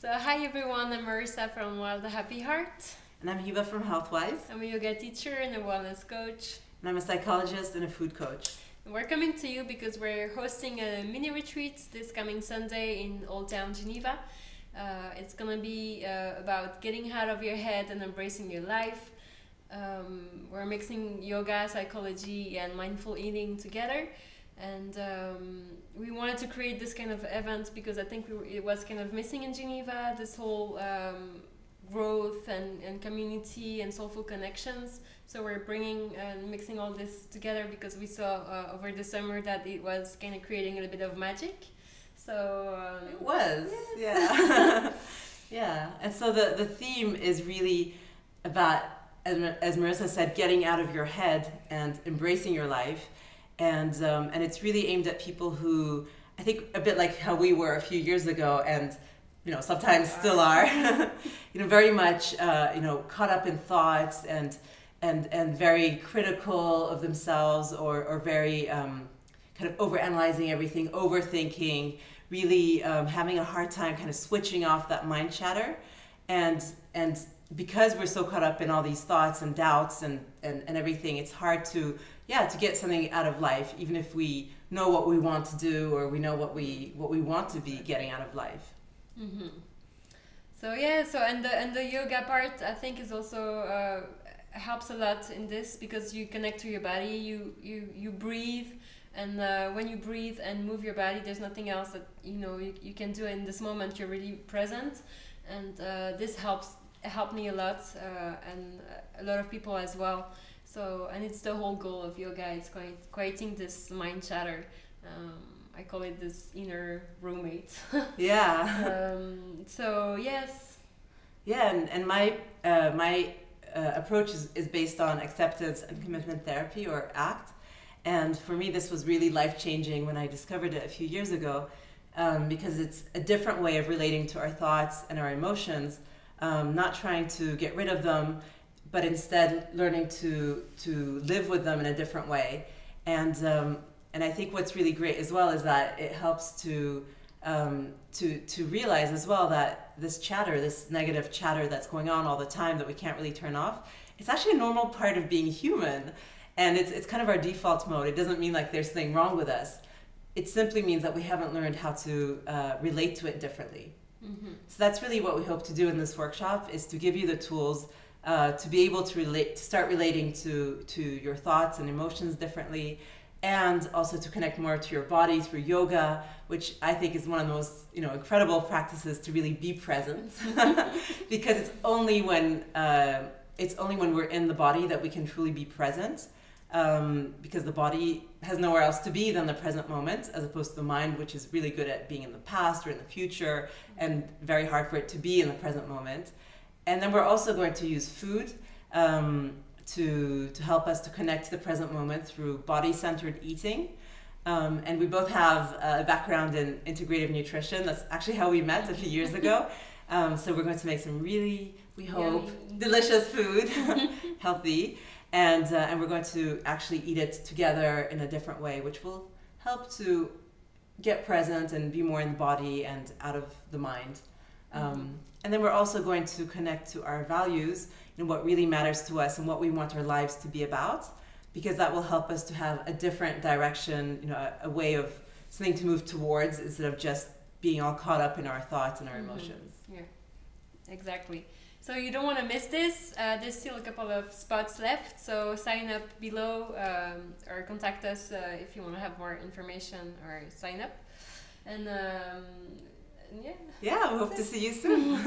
So hi everyone, I'm Marissa from Wild Happy Heart. And I'm Hiba from Healthwise. I'm a yoga teacher and a wellness coach. And I'm a psychologist and a food coach. And we're coming to you because we're hosting a mini retreat this coming Sunday in Old Town Geneva. It's gonna be about getting out of your head and embracing your life. We're mixing yoga, psychology, and mindful eating together. And we wanted to create this kind of event because I think it was kind of missing in Geneva, this whole growth and community and soulful connections. So we're bringing and mixing all this together because we saw over the summer that it was kind of creating a little bit of magic. So it was, yes. yeah. Yeah, and so the theme is really about, as Marissa said, getting out of your head and embracing your life. And it's really aimed at people who, I think, a bit like how we were a few years ago, and sometimes still are, very much caught up in thoughts and very critical of themselves, or very kind of overanalyzing everything, overthinking, really having a hard time kind of switching off that mind chatter, and because we're so caught up in all these thoughts and doubts and everything, it's hard to get something out of life, even if we know what we want to do or we know what we want to be getting out of life. Mm-hmm. So and the yoga part, I think, is also helps a lot in this because you connect to your body, you breathe, and when you breathe and move your body, there's nothing else that you can do in this moment. You're really present, and this helped me a lot, and a lot of people as well. So, and it's the whole goal of yoga. It's quieting this mind chatter. I call it this inner roommate. Yeah. So yes. Yeah, and my approach is based on acceptance and commitment therapy, or ACT. And for me, this was really life-changing when I discovered it a few years ago, because it's a different way of relating to our thoughts and our emotions, not trying to get rid of them, but instead learning to live with them in a different way. And I think what's really great as well is that it helps to realize as well that this chatter, this negative chatter that's going on all the time that we can't really turn off, it's actually a normal part of being human. And it's kind of our default mode. It doesn't mean like there's something wrong with us. It simply means that we haven't learned how to relate to it differently. Mm-hmm. So that's really what we hope to do in this workshop, is to give you the tools to be able to start relating to your thoughts and emotions differently, and also to connect more to your body through yoga, which I think is one of the most incredible practices to really be present, because it's only when we're in the body that we can truly be present, because the body has nowhere else to be than the present moment, as opposed to the mind, which is really good at being in the past or in the future, and very hard for it to be in the present moment. And then we're also going to use food to help us to connect to the present moment through body-centered eating. And we both have a background in integrative nutrition. That's actually how we met a few years ago. So we're going to make some really, we hope, delicious food, healthy, and we're going to actually eat it together in a different way, which will help to get present and be more in the body and out of the mind. And then we're also going to connect to our values, what really matters to us and what we want our lives to be about, because that will help us to have a different direction, a way of something to move towards, instead of just being all caught up in our thoughts and our emotions. Yeah, exactly. So you don't want to miss this. There's still a couple of spots left, so sign up below, or contact us if you want to have more information, or sign up. And yeah. Yeah, we hope to see you soon.